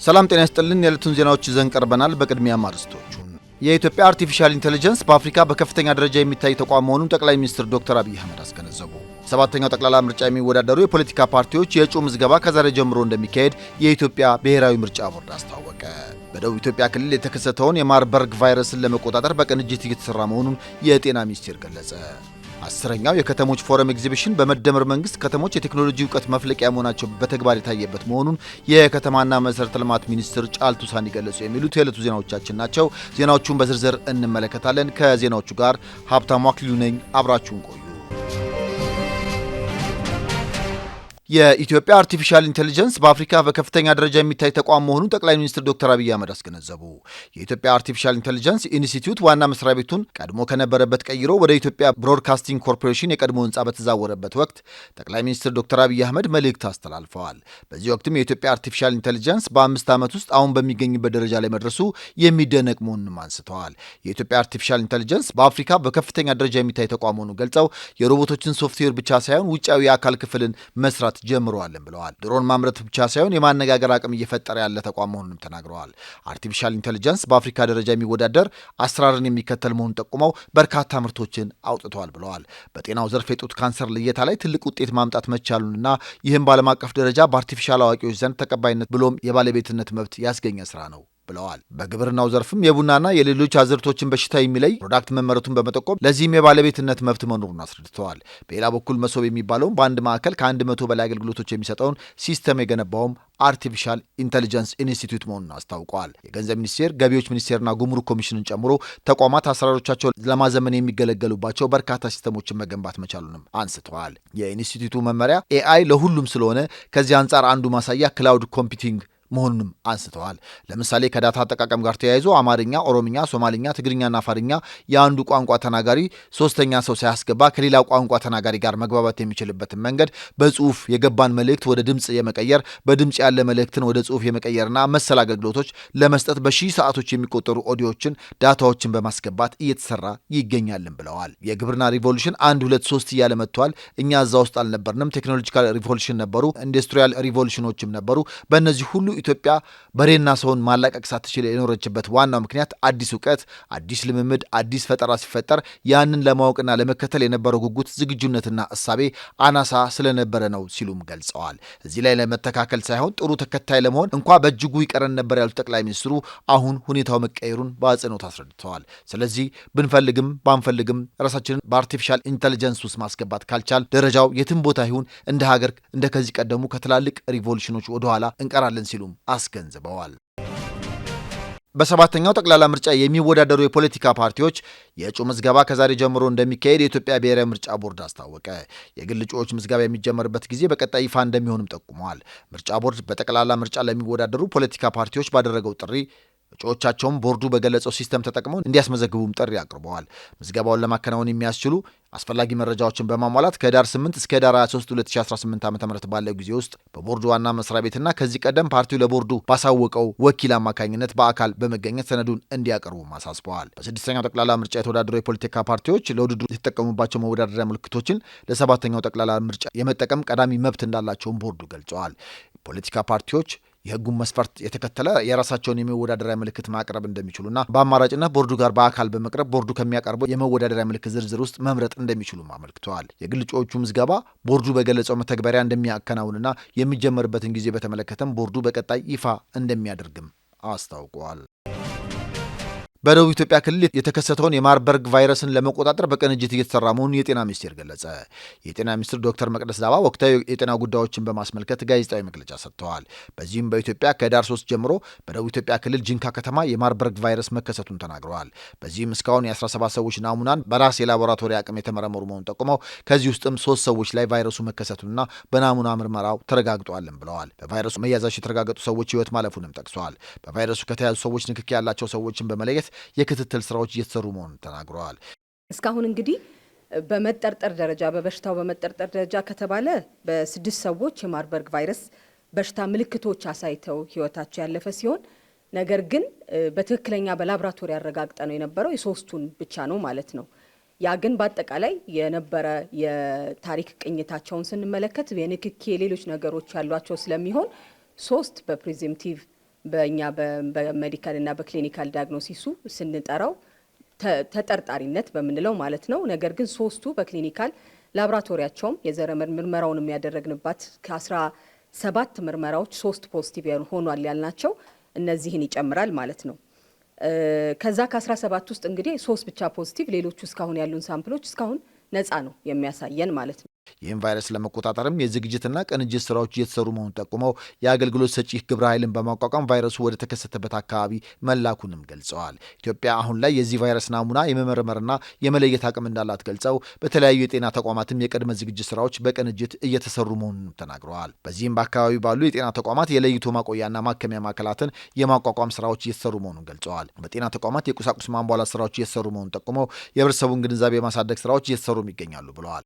ሰላም ጤና ይስጥልን የዕለቱን ዜናዎች ይዘን ቀርበናል። በቅድሚያ ማርስቶቹ የኢትዮጵያ አርቲፊሻል ኢንተለጀንስ በአፍሪካ በከፍተኛ ደረጃ የሚታይ ተቋም መሆኑን ጠቅላይ ሚኒስትር ዶክተር አብይ አህመድ አስገነዘቡ። ሰባተኛው ጠቅላላ ምርጫ የሚወዳደሩ የፖለቲካ ፓርቲዎች የእጩ ምዝገባ ከዛሬ ጀምሮ እንደሚካሄድ የኢትዮጵያ ብሔራዊ ምርጫ ቦርድ አስታወቀ። በደቡብ ኢትዮጵያ ክልል የተከሰተውን የማርበርግ ቫይረስን ለመቆጣጠር በቅንጅት እየተሰራ መሆኑን የጤና ሚኒስቴር ገለጸ። አስረኛው የከተሞች ፎረም ኤግዚቢሽን በመደመር መንግስት ከተሞች የቴክኖሎጂ ዕውቀት መፍለቂያ መሆናቸው በተግባር የታየበት መሆኑን የከተማና መሰረተ ልማት ሚኒስትር ጫልቱ ሳኒ ገለጹ። የሚሉት የዕለቱ ዜናዎቻችን ናቸው። ዜናዎቹን በዝርዝር እንመለከታለን። ከዜናዎቹ ጋር ሀብታሙ አክሊሉ ነኝ። አብራችሁን ቆዩ። የኢትዮጵያ አርቲፊሻል ኢንተለጀንስ በአፍሪካ በከፍተኛ ደረጃ የሚታይ ተቋም መሆኑን ጠቅላይ ሚኒስትር ዶክተር አብይ አህመድ አስገነዘቡ። የኢትዮጵያ አርቲፊሻል ኢንተለጀንስ ኢንስቲትዩት ዋና መስሪያ ቤቱን ቀድሞ ከነበረበት ቀይሮ ወደ ኢትዮጵያ ብሮድካስቲንግ ኮርፖሬሽን የቀድሞ ህንፃ በተዛወረበት ወቅት ጠቅላይ ሚኒስትር ዶክተር አብይ አህመድ መልእክት አስተላልፈዋል። በዚህ ወቅትም የኢትዮጵያ አርቲፊሻል ኢንተለጀንስ በ5 ዓመት ውስጥ አሁን በሚገኝበት ደረጃ ላይ መድረሱ የሚደነቅ መሆኑንም አንስተዋል። የኢትዮጵያ አርቲፊሻል ኢንተለጀንስ በአፍሪካ በከፍተኛ ደረጃ የሚታይ ተቋም መሆኑን ገልጸው የሮቦቶችን ሶፍትዌር ብቻ ሳይሆን ውጫዊ የአካል ክፍልን መስራት ጀምረዋል ብለዋል። ድሮን ማምረት ብቻ ሳይሆን የማነጋገር አቅም እየፈጠረ ያለ ተቋም መሆኑንም ተናግረዋል። አርቲፊሻል ኢንተለጀንስ በአፍሪካ ደረጃ የሚወዳደር አሰራርን የሚከተል መሆኑን ጠቁመው በርካታ ምርቶችን አውጥተዋል ብለዋል። በጤናው ዘርፍ የጡት ካንሰር ልየታ ላይ ትልቅ ውጤት ማምጣት መቻሉንና ይህም በዓለም አቀፍ ደረጃ በአርቲፊሻል አዋቂዎች ዘንድ ተቀባይነት ብሎም የባለቤትነት መብት ያስገኘ ስራ ነው ብለዋል። በግብርናው ዘርፍም የቡናና የሌሎች አዝርቶችን በሽታ የሚለይ ፕሮዳክት መመረቱን በመጠቆም ለዚህም የባለቤትነት መብት መኖሩን አስረድተዋል። በሌላ በኩል መሶብ የሚባለውን በአንድ ማዕከል ከ100 በላይ አገልግሎቶች የሚሰጠውን ሲስተም የገነባውም አርቲፊሻል ኢንተለጀንስ ኢንስቲትዩት መሆኑን አስታውቀዋል። የገንዘብ ሚኒስቴር፣ ገቢዎች ሚኒስቴርና ጉምሩክ ኮሚሽንን ጨምሮ ተቋማት አሰራሮቻቸውን ለማዘመን የሚገለገሉባቸው በርካታ ሲስተሞችን መገንባት መቻሉንም አንስተዋል። የኢንስቲትዩቱ መመሪያ ኤአይ ለሁሉም ስለሆነ ከዚህ አንጻር አንዱ ማሳያ ክላውድ ኮምፒውቲንግ መሆኑንም አንስተዋል። ለምሳሌ ከዳታ አጠቃቀም ጋር ተያይዞ አማርኛ፣ ኦሮምኛ፣ ሶማሊኛ፣ ትግርኛና አፋርኛ የአንዱ ቋንቋ ተናጋሪ ሶስተኛ ሰው ሳያስገባ ከሌላ ቋንቋ ተናጋሪ ጋር መግባባት የሚችልበትን መንገድ በጽሁፍ የገባን መልእክት ወደ ድምጽ የመቀየር በድምጽ ያለ መልእክትን ወደ ጽሁፍ የመቀየርና መሰል አገልግሎቶች ለመስጠት በሺህ ሰዓቶች የሚቆጠሩ ኦዲዮችን ዳታዎችን በማስገባት እየተሰራ ይገኛልን ብለዋል። የግብርና ሪቮሉሽን 1 2 3 እያለ መጥቷል። እኛ እዛ ውስጥ አልነበርንም። ቴክኖሎጂካል ሪቮሉሽን ነበሩ፣ ኢንዱስትሪያል ሪቮሉሽኖችም ነበሩ። በእነዚህ ሁሉ ኢትዮጵያ በሬና ሰውን ማላቀቅ ሳትችል የኖረችበት ዋናው ምክንያት አዲስ እውቀት፣ አዲስ ልምምድ፣ አዲስ ፈጠራ ሲፈጠር ያንን ለማወቅና ለመከተል የነበረው ጉጉት፣ ዝግጁነትና እሳቤ አናሳ ስለነበረ ነው ሲሉም ገልጸዋል። እዚህ ላይ ለመተካከል ሳይሆን ጥሩ ተከታይ ለመሆን እንኳ በእጅጉ ይቀረን ነበር ያሉት ጠቅላይ ሚኒስትሩ አሁን ሁኔታው መቀየሩን በአጽንኦት አስረድተዋል። ስለዚህ ብንፈልግም ባንፈልግም ራሳችንን በአርቲፊሻል ኢንተለጀንስ ውስጥ ማስገባት ካልቻል ደረጃው የትም ቦታ ይሁን እንደ ሀገር እንደ ከዚህ ቀደሙ ከትላልቅ ሪቮሉሽኖች ወደኋላ እንቀራለን ሲሉ አስገንዝበዋል። በሰባተኛው ጠቅላላ ምርጫ የሚወዳደሩ የፖለቲካ ፓርቲዎች የእጩ ምዝገባ ከዛሬ ጀምሮ እንደሚካሄድ የኢትዮጵያ ብሔራዊ ምርጫ ቦርድ አስታወቀ። የግል እጩዎች ምዝገባ የሚጀመርበት ጊዜ በቀጣይ ይፋ እንደሚሆንም ጠቁመዋል። ምርጫ ቦርድ በጠቅላላ ምርጫ ለሚወዳደሩ ፖለቲካ ፓርቲዎች ባደረገው ጥሪ እጩዎቻቸውን ቦርዱ በገለጸው ሲስተም ተጠቅመው እንዲያስመዘግቡም ጥሪ አቅርበዋል። ምዝገባውን ለማከናወን የሚያስችሉ አስፈላጊ መረጃዎችን በማሟላት ከህዳር 8 እስከ ህዳር 23 2018 ዓ.ም ባለው ጊዜ ውስጥ በቦርዱ ዋና መስሪያ ቤትና ከዚህ ቀደም ፓርቲው ለቦርዱ ባሳወቀው ወኪል አማካኝነት በአካል በመገኘት ሰነዱን እንዲያቀርቡ አሳስበዋል። በስድስተኛው ጠቅላላ ምርጫ የተወዳደሩ የፖለቲካ ፓርቲዎች ለውድድሩ የተጠቀሙባቸው መወዳደሪያ ምልክቶችን ለሰባተኛው ጠቅላላ ምርጫ የመጠቀም ቀዳሚ መብት እንዳላቸውን ቦርዱ ገልጸዋል። ፖለቲካ ፓርቲዎች የህጉን መስፈርት የተከተለ የራሳቸውን የመወዳደሪያ ምልክት ማቅረብ እንደሚችሉና በአማራጭነት ቦርዱ ጋር በአካል በመቅረብ ቦርዱ ከሚያቀርበው የመወዳደሪያ ምልክት ዝርዝር ውስጥ መምረጥ እንደሚችሉም አመልክተዋል። የግል እጩዎቹ ምዝገባ ቦርዱ በገለጸው መተግበሪያ እንደሚያከናውንና የሚጀመርበትን ጊዜ በተመለከተም ቦርዱ በቀጣይ ይፋ እንደሚያደርግም አስታውቀዋል። በደቡብ ኢትዮጵያ ክልል የተከሰተውን የማርበርግ ቫይረስን ለመቆጣጠር በቅንጅት እየተሰራ መሆኑን የጤና ሚኒስቴር ገለጸ። የጤና ሚኒስትር ዶክተር መቅደስ ዳባ ወቅታዊ የጤና ጉዳዮችን በማስመልከት ጋዜጣዊ መግለጫ ሰጥተዋል። በዚህም በኢትዮጵያ ከህዳር 3 ጀምሮ በደቡብ ኢትዮጵያ ክልል ጂንካ ከተማ የማርበርግ ቫይረስ መከሰቱን ተናግረዋል። በዚህም እስካሁን የ17 ሰዎች ናሙናን በራስ የላቦራቶሪ አቅም የተመረመሩ መሆኑን ጠቁመው ከዚህ ውስጥም 3 ሰዎች ላይ ቫይረሱ መከሰቱንና በናሙና ምርመራው ተረጋግጧልም ብለዋል። በቫይረሱ መያዛቸው የተረጋገጡ ሰዎች ህይወት ማለፉንም ጠቅሰዋል። በቫይረሱ ከተያዙ ሰዎች ንክኪ ያላቸው ሰዎችን በመለየት የክትትል ስራዎች እየተሰሩ መሆኑን ተናግረዋል። እስካሁን እንግዲህ በመጠርጠር ደረጃ በበሽታው በመጠርጠር ደረጃ ከተባለ በ6 ሰዎች የማርበርግ ቫይረስ በሽታ ምልክቶች አሳይተው ህይወታቸው ያለፈ ሲሆን ነገር ግን በትክክለኛ በላቦራቶሪ ያረጋግጠ ነው የነበረው የ3ቱን ብቻ ነው ማለት ነው። ያ ግን በአጠቃላይ የነበረ የታሪክ ቅኝታቸውን ስንመለከት የንክኪ ሌሎች ነገሮች ያሏቸው ስለሚሆን 3 በፕሪዚምቲቭ በእኛ በሜዲካል እና በክሊኒካል ዳያግኖሲሱ ስንጠራው ተጠርጣሪነት በምንለው ማለት ነው። ነገር ግን 3ቱ በክሊኒካል ላብራቶሪያቸውም የዘረመል ምርመራውን የሚያደረግንባት ከ17 ምርመራዎች 3 ፖዚቲቭ ሆኗል ያልናቸው እነዚህን ይጨምራል ማለት ነው። ከዛ ከ17 ውስጥ እንግዲህ 3 ብቻ ፖዚቲቭ፣ ሌሎቹ እስካሁን ያሉን ሳምፕሎች እስካሁን ነፃ ነው የሚያሳየን ማለት ነው። ይህም ቫይረስ ለመቆጣጠርም የዝግጅትና ቅንጅት ስራዎች እየተሰሩ መሆኑን ጠቁመው የአገልግሎት ሰጪ ግብረ ኃይልን በማቋቋም ቫይረሱ ወደ ተከሰተበት አካባቢ መላኩንም ገልጸዋል። ኢትዮጵያ አሁን ላይ የዚህ ቫይረስ ናሙና የመመርመርና የመለየት አቅም እንዳላት ገልጸው በተለያዩ የጤና ተቋማትም የቅድመ ዝግጅት ስራዎች በቅንጅት እየተሰሩ መሆኑን ተናግረዋል። በዚህም በአካባቢ ባሉ የጤና ተቋማት የለይቶ ማቆያና ማከሚያ ማዕከላትን የማቋቋም ስራዎች እየተሰሩ መሆኑን ገልጸዋል። በጤና ተቋማት የቁሳቁስ ማሟላት ስራዎች እየተሰሩ መሆኑን ጠቁመው የህብረተሰቡን ግንዛቤ የማሳደግ ስራዎች እየተሰሩም ይገኛሉ ብለዋል።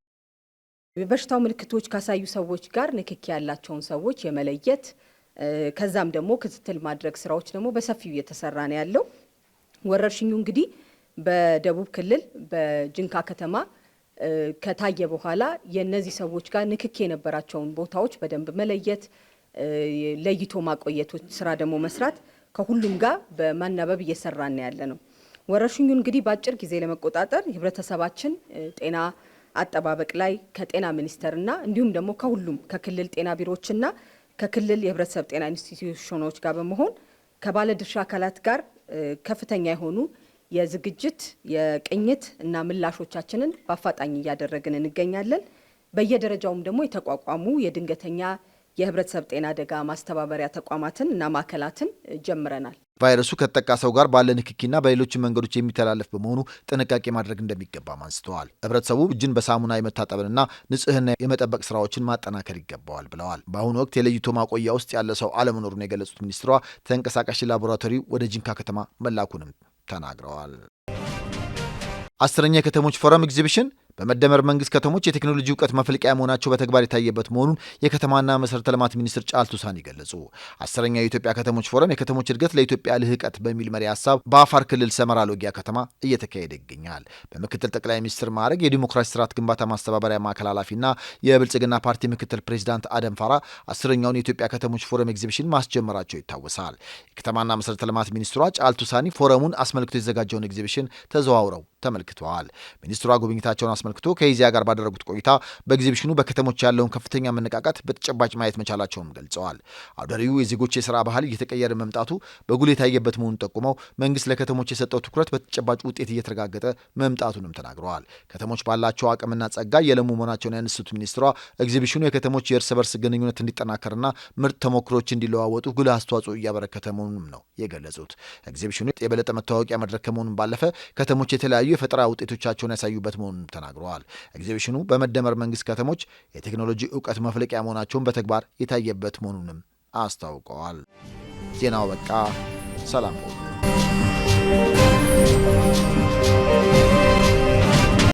የበሽታው ምልክቶች ካሳዩ ሰዎች ጋር ንክኪ ያላቸውን ሰዎች የመለየት ከዛም ደግሞ ክትትል ማድረግ ስራዎች ደግሞ በሰፊው እየተሰራ ነው ያለው። ወረርሽኙ እንግዲህ በደቡብ ክልል በጅንካ ከተማ ከታየ በኋላ የነዚህ ሰዎች ጋር ንክኪ የነበራቸውን ቦታዎች በደንብ መለየት፣ ለይቶ ማቆየቶች ስራ ደግሞ መስራት ከሁሉም ጋር በማናበብ እየሰራን ያለ ነው። ወረርሽኙ እንግዲህ በአጭር ጊዜ ለመቆጣጠር የህብረተሰባችን ጤና አጠባበቅ ላይ ከጤና ሚኒስቴርና እንዲሁም ደግሞ ከሁሉም ከክልል ጤና ቢሮዎችና ከክልል የህብረተሰብ ጤና ኢንስቲትዩሽኖች ጋር በመሆን ከባለድርሻ አካላት ጋር ከፍተኛ የሆኑ የዝግጅት የቅኝት እና ምላሾቻችንን በአፋጣኝ እያደረግን እንገኛለን። በየደረጃውም ደግሞ የተቋቋሙ የድንገተኛ የህብረተሰብ ጤና አደጋ ማስተባበሪያ ተቋማትን እና ማዕከላትን ጀምረናል። ቫይረሱ ከተጠቃ ሰው ጋር ባለ ንክኪና በሌሎች መንገዶች የሚተላለፍ በመሆኑ ጥንቃቄ ማድረግ እንደሚገባም አንስተዋል። ህብረተሰቡ እጅን በሳሙና የመታጠብንና ንጽህና የመጠበቅ ስራዎችን ማጠናከር ይገባዋል ብለዋል። በአሁኑ ወቅት የለይቶ ማቆያ ውስጥ ያለ ሰው አለመኖሩን የገለጹት ሚኒስትሯ ተንቀሳቃሽ ላቦራቶሪ ወደ ጂንካ ከተማ መላኩንም ተናግረዋል። 10ኛ የከተሞች ፎረም ኤግዚቢሽን በመደመር መንግስት ከተሞች የቴክኖሎጂ እውቀት መፈልቂያ መሆናቸው በተግባር የታየበት መሆኑን የከተማና መሰረተ ልማት ሚኒስትር ጫልቱ ሳኒ ገለጹ። 10ኛው የኢትዮጵያ ከተሞች ፎረም የከተሞች እድገት ለኢትዮጵያ ልህቀት በሚል መሪ ሀሳብ በአፋር ክልል ሰመራ ሎጊያ ከተማ እየተካሄደ ይገኛል። በምክትል ጠቅላይ ሚኒስትር ማዕረግ የዲሞክራሲ ስርዓት ግንባታ ማስተባበሪያ ማዕከል ኃላፊና የብልጽግና ፓርቲ ምክትል ፕሬዚዳንት አደም ፋራ 10ኛውን የኢትዮጵያ ከተሞች ፎረም ኤግዚቢሽን ማስጀመራቸው ይታወሳል። የከተማና መሰረተ ልማት ሚኒስትሯ ጫልቱ ሳኒ ፎረሙን አስመልክቶ የተዘጋጀውን ኤግዚቢሽን ተዘዋውረው ተመልክተዋል። ሚኒስትሯ ጉብኝታቸውን አስመልክቶ ከኢዜአ ጋር ባደረጉት ቆይታ በኤግዚቢሽኑ በከተሞች ያለውን ከፍተኛ መነቃቃት በተጨባጭ ማየት መቻላቸውን ገልጸዋል። አውደ ርዕዩ የዜጎች የስራ ባህል እየተቀየረ መምጣቱ በጉልህ የታየበት መሆኑን ጠቁመው መንግስት ለከተሞች የሰጠው ትኩረት በተጨባጭ ውጤት እየተረጋገጠ መምጣቱንም ተናግረዋል። ከተሞች ባላቸው አቅምና ጸጋ የለሙ መሆናቸውን ያነሱት ሚኒስትሯ ኤግዚቢሽኑ የከተሞች የእርስ በርስ ግንኙነት እንዲጠናከርና ምርጥ ተሞክሮች እንዲለዋወጡ ጉልህ አስተዋጽኦ እያበረከተ መሆኑንም ነው የገለጹት። ኤግዚቢሽኑ የበለጠ መታወቂያ መድረክ ከመሆኑም ባለፈ ከተሞች የተለያዩ የፈጠራ ውጤቶቻቸውን ያሳዩበት መሆኑን ተናግረዋል። ኤግዚቢሽኑ በመደመር መንግስት ከተሞች የቴክኖሎጂ እውቀት መፍለቂያ መሆናቸውን በተግባር የታየበት መሆኑንም አስታውቀዋል። ዜናው በቃ። ሰላም።